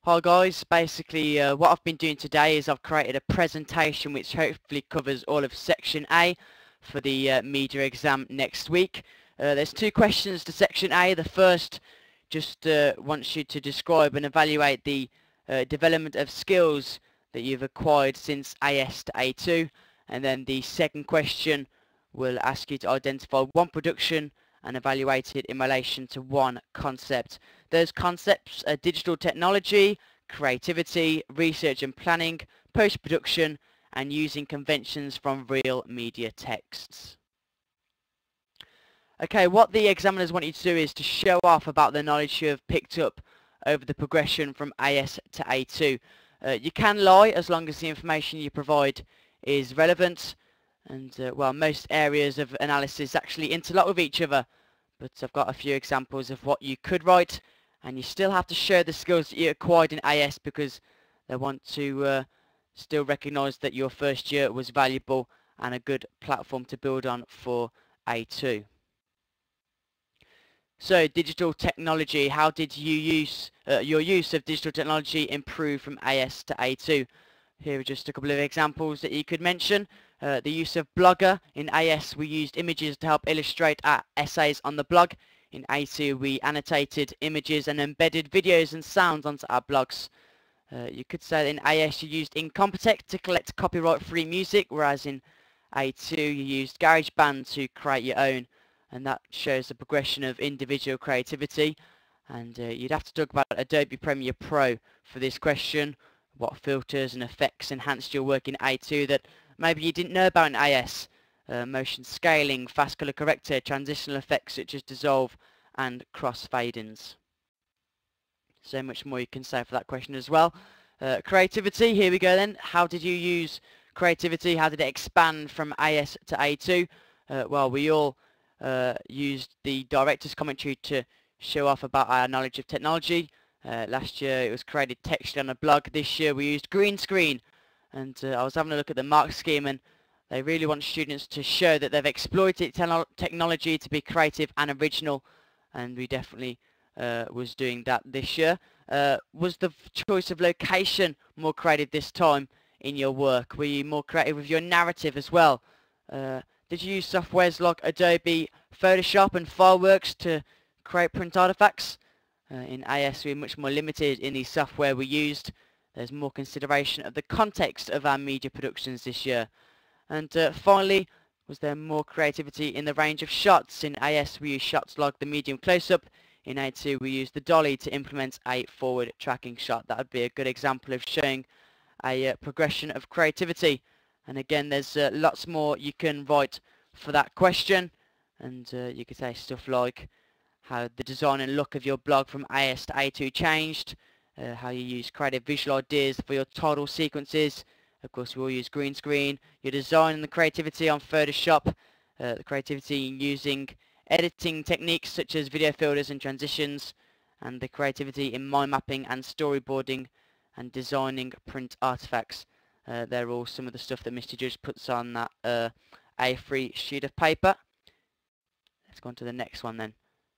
Hi guys, basically what I've been doing today is I've created a presentation which hopefully covers all of section A for the media exam next week. There's two questions to section A. The first just wants you to describe and evaluate the development of skills that you've acquired since AS to A2, and then the second question will ask you to identify one production and evaluate it in relation to one concept. Those concepts are digital technology, creativity, research and planning, post-production, and using conventions from real media texts. Okay, what the examiners want you to do is to show off about the knowledge you have picked up over the progression from AS to A2. You can lie as long as the information you provide is relevant, and well, most areas of analysis actually interlock with each other, but I've got a few examples of what you could write, and you still have to show the skills that you acquired in AS because they want to still recognise that your first year was valuable and a good platform to build on for A2. So, digital technology, how did you use your use of digital technology improve from AS to A2? Here are just a couple of examples that you could mention. The use of Blogger. In AS we used images to help illustrate our essays on the blog. In A2 we annotated images and embedded videos and sounds onto our blogs. You could say that in AS you used Incompetech to collect copyright-free music, whereas in A2 you used GarageBand to create your own, and that shows the progression of individual creativity. And you'd have to talk about Adobe Premiere Pro for this question. What filters and effects enhanced your work in A2 that maybe you didn't know about in AS? Motion scaling, fast color corrector, transitional effects such as dissolve and crossfadings. So much more you can say for that question as well. Creativity, here we go then. How did you use creativity? How did it expand from AS to A2? Well, we all used the director's commentary to show off about our knowledge of technology. Last year it was created textually on a blog. This year we used green screen, and I was having a look at the mark scheme, and they really want students to show that they've exploited technology to be creative and original, and we definitely was doing that this year. Was the choice of location more creative this time in your work? Were you more creative with your narrative as well? Did you use softwares like Adobe Photoshop and Fireworks to create print artifacts? In AS we're much more limited in the software we used. There's more consideration of the context of our media productions this year. And finally, was there more creativity in the range of shots? In AS we used shots like the medium close-up. In A2 we used the dolly to implement a forward tracking shot. That would be a good example of showing a progression of creativity. And again, there's lots more you can write for that question, and you could say stuff like how the design and look of your blog from AS to A2 changed, how you use creative visual ideas for your title sequences. Of course, we all use green screen. Your design and the creativity on Photoshop, the creativity in using editing techniques such as video filters and transitions, and the creativity in mind mapping and storyboarding and designing print artifacts. They're all some of the stuff that Mr. Judge puts on that A3 sheet of paper. Let's go on to the next one then.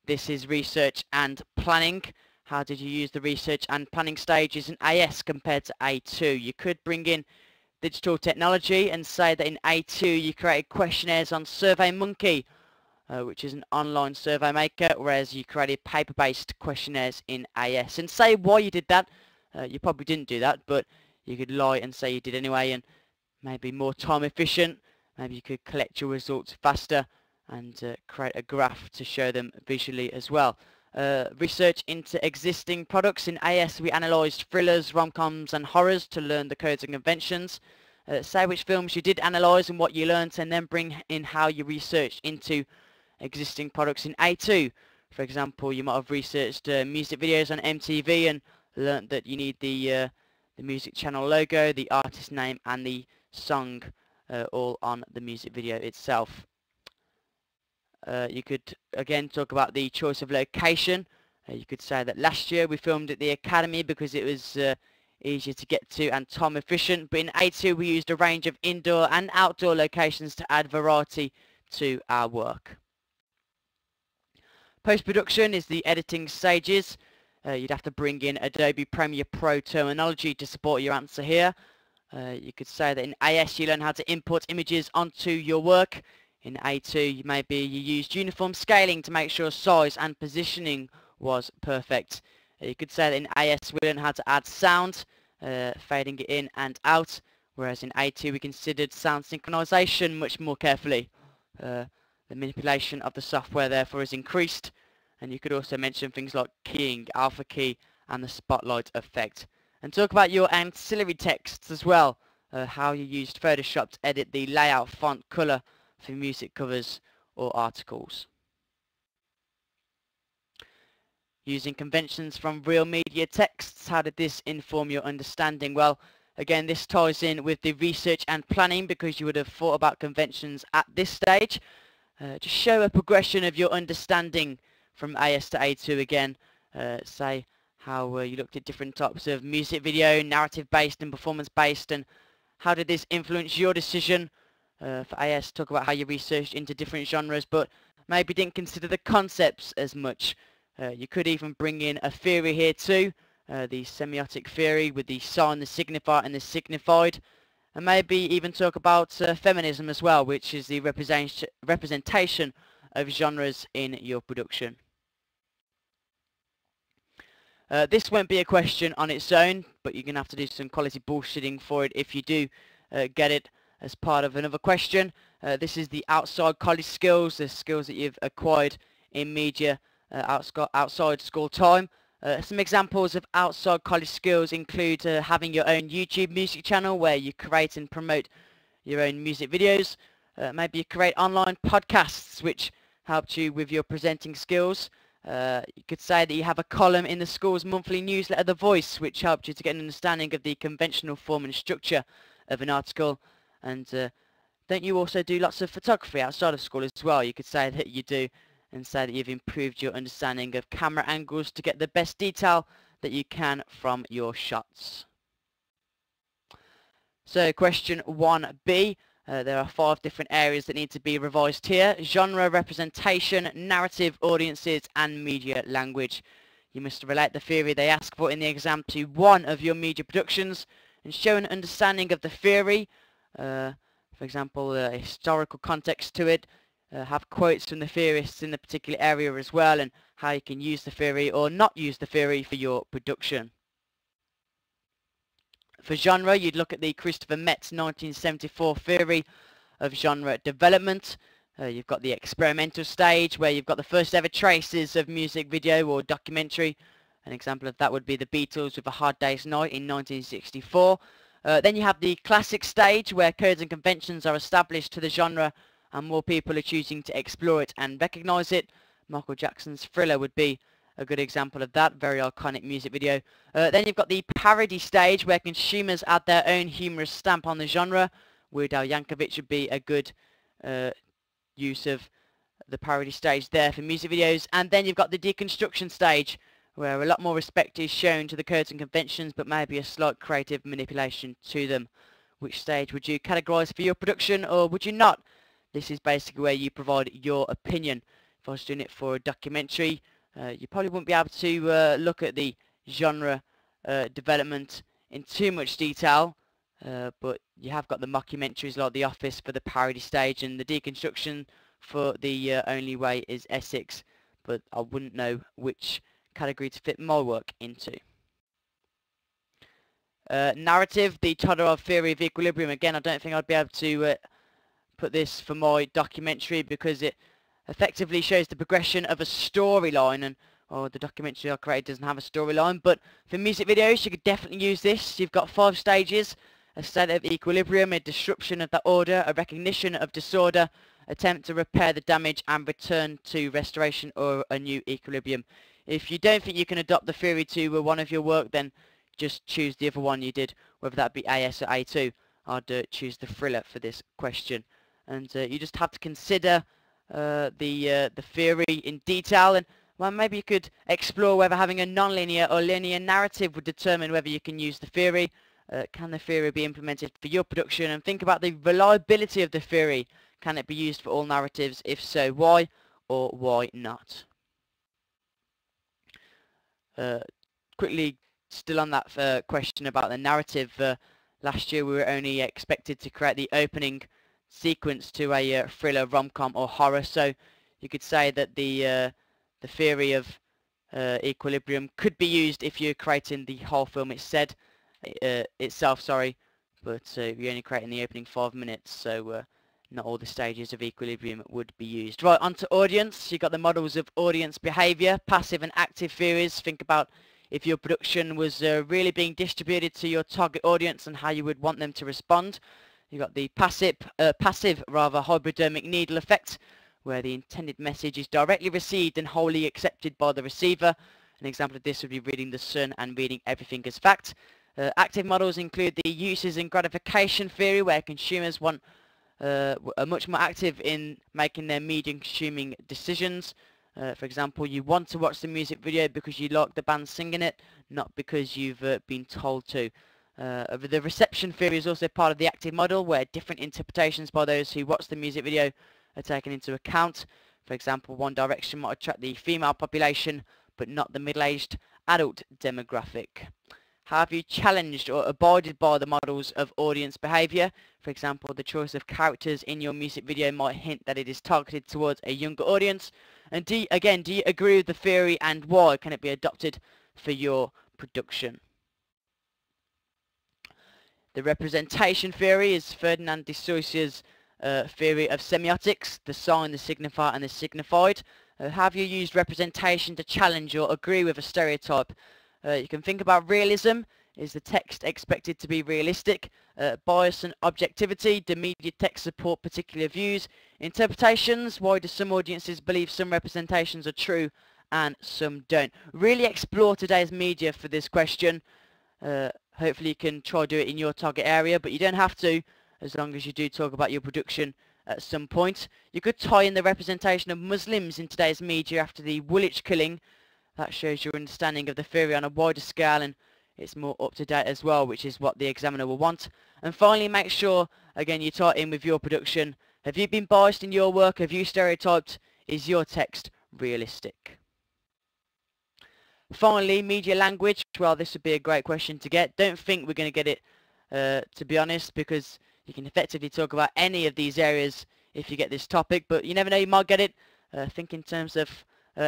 This is research and planning. How did you use the research and planning stages in AS compared to A2? You could bring in digital technology and say that in A2 you created questionnaires on SurveyMonkey, which is an online survey maker, whereas you created paper-based questionnaires in AS. And say why you did that. You probably didn't do that, but you could lie and say you did anyway, and maybe more time efficient. Maybe you could collect your results faster and create a graph to show them visually as well. Research into existing products. In AS we analysed thrillers, rom-coms and horrors to learn the codes and conventions. Say which films you did analyse and what you learnt, and then bring in how you researched into existing products in A2. For example, you might have researched music videos on MTV and learnt that you need the music channel logo, the artist name and the song all on the music video itself. You could again talk about the choice of location. You could say that last year we filmed at the Academy because it was easier to get to and time efficient, but in A2 we used a range of indoor and outdoor locations to add variety to our work. Post-production is the editing stages. You'd have to bring in Adobe Premiere Pro terminology to support your answer here. You could say that in AS you learn how to import images onto your work. In A2 maybe you used uniform scaling to make sure size and positioning was perfect. You could say that in AS we learned how to add sound, fading it in and out, whereas in A2 we considered sound synchronization much more carefully. The manipulation of the software therefore is increased, and you could also mention things like keying, alpha key and the spotlight effect. And talk about your ancillary texts as well, how you used Photoshop to edit the layout, font, colour for music covers or articles. Using conventions from real media texts, how did this inform your understanding? Well, again, this ties in with the research and planning because you would have thought about conventions at this stage. Just show a progression of your understanding from AS to A2 again. Say how you looked at different types of music video, narrative-based and performance-based, and how did this influence your decision? For AS, talk about how you researched into different genres, but maybe didn't consider the concepts as much. You could even bring in a theory here too, the semiotic theory with the sign, the signifier and the signified, and maybe even talk about feminism as well, which is the representation of genres in your production. This won't be a question on its own, but you're going to have to do some quality bullshitting for it if you do get it as part of another question. This is the outside college skills, the skills that you've acquired in media outside school time. Some examples of outside college skills include having your own YouTube music channel where you create and promote your own music videos. Maybe you create online podcasts which helped you with your presenting skills. You could say that you have a column in the school's monthly newsletter, The Voice, which helped you to get an understanding of the conventional form and structure of an article. And don't you also do lots of photography outside of school as well? You could say that you do, and say that you've improved your understanding of camera angles to get the best detail that you can from your shots. So question 1B, there are 5 different areas that need to be revised here: genre, representation, narrative, audiences and media language. You must relate the theory they ask for in the exam to one of your media productions and show an understanding of the theory, for example a historical context to it. Have quotes from the theorists in the particular area as well, and how you can use the theory or not use the theory for your production. For genre, you'd look at the Christopher Metz 1974 theory of genre development. You've got the experimental stage where you've got the first ever traces of music video or documentary. An example of that would be the Beatles with A Hard Day's Night in 1964. Then you have the classic stage where codes and conventions are established to the genre and more people are choosing to explore it and recognise it. Michael Jackson's Thriller would be a good example of that, very iconic music video. Then you've got the parody stage where consumers add their own humorous stamp on the genre. Weird Al Yankovic would be a good use of the parody stage there for music videos. And then you've got the deconstruction stage where a lot more respect is shown to the codes and conventions but maybe a slight creative manipulation to them. Which stage would you categorise for your production, or would you not? This is basically where you provide your opinion. If I was doing it for a documentary, you probably wouldn't be able to look at the genre development in too much detail, but you have got the mockumentaries like The Office for the parody stage and the deconstruction for The Only Way is Essex, but I wouldn't know which category to fit my work into. Narrative, the Todorov theory of equilibrium. Again, I don't think I'd be able to put this for my documentary because it effectively shows the progression of a storyline, and the documentary I created doesn't have a storyline. But for music videos you could definitely use this. You've got 5 stages: a state of equilibrium, a disruption of that order, a recognition of disorder, attempt to repair the damage and return to restoration or a new equilibrium. If you don't think you can adopt the theory to one of your work, then just choose the other one you did, whether that be AS or A2. I'd choose the Thriller for this question. And you just have to consider the theory in detail, and well, maybe you could explore whether having a non-linear or linear narrative would determine whether you can use the theory. Can the theory be implemented for your production? And think about the reliability of the theory. Can it be used for all narratives? If so, why or why not? Quickly, still on that question about the narrative, last year we were only expected to create the opening sequence to a thriller, rom-com or horror, so you could say that the theory of equilibrium could be used if you're creating the whole film itself, but you're only creating the opening 5 minutes, so not all the stages of equilibrium would be used. Right, on to audience. You've got the models of audience behaviour, passive and active theories. Think about if your production was really being distributed to your target audience and how you would want them to respond. You've got the passive hypodermic needle effect, where the intended message is directly received and wholly accepted by the receiver. An example of this would be reading The Sun and reading everything as fact. Active models include the uses and gratification theory, where consumers are much more active in making their media consuming decisions. For example, you want to watch the music video because you like the band singing it, not because you've been told to. The reception theory is also part of the active model, where different interpretations by those who watch the music video are taken into account. For example, One Direction might attract the female population, but not the middle-aged adult demographic. Have you challenged or abided by the models of audience behaviour? For example, the choice of characters in your music video might hint that it is targeted towards a younger audience. And do you agree with the theory, and why can it be adopted for your production? The representation theory is Ferdinand de Saussure's theory of semiotics, the sign, the signifier and the signified. Have you used representation to challenge or agree with a stereotype? You can think about realism. Is the text expected to be realistic? Bias and objectivity. Do media text support particular views? Interpretations. Why do some audiences believe some representations are true and some don't? Really explore today's media for this question. Hopefully you can try to do it in your target area, but you don't have to, as long as you do talk about your production at some point. You could tie in the representation of Muslims in today's media after the Woolwich killing. That shows your understanding of the theory on a wider scale, and it's more up to date as well, which is what the examiner will want. And finally, make sure, again, you tie in with your production. Have you been biased in your work? Have you stereotyped? Is your text realistic? Finally, media language. Well, this would be a great question to get. Don't think we're going to get it, to be honest, because you can effectively talk about any of these areas if you get this topic, but you never know, you might get it. Think in terms of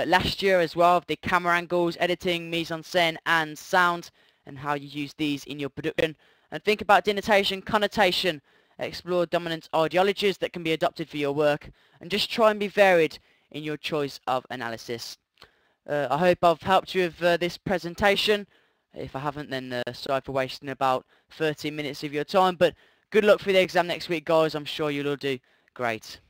last year as well, the camera angles, editing, mise-en-scène and sound, and how you use these in your production. And think about denotation, connotation, explore dominant ideologies that can be adopted for your work, and just try and be varied in your choice of analysis. I hope I've helped you with this presentation. If I haven't, then sorry for wasting about 30 minutes of your time, but good luck for the exam next week, guys. I'm sure you'll all do great.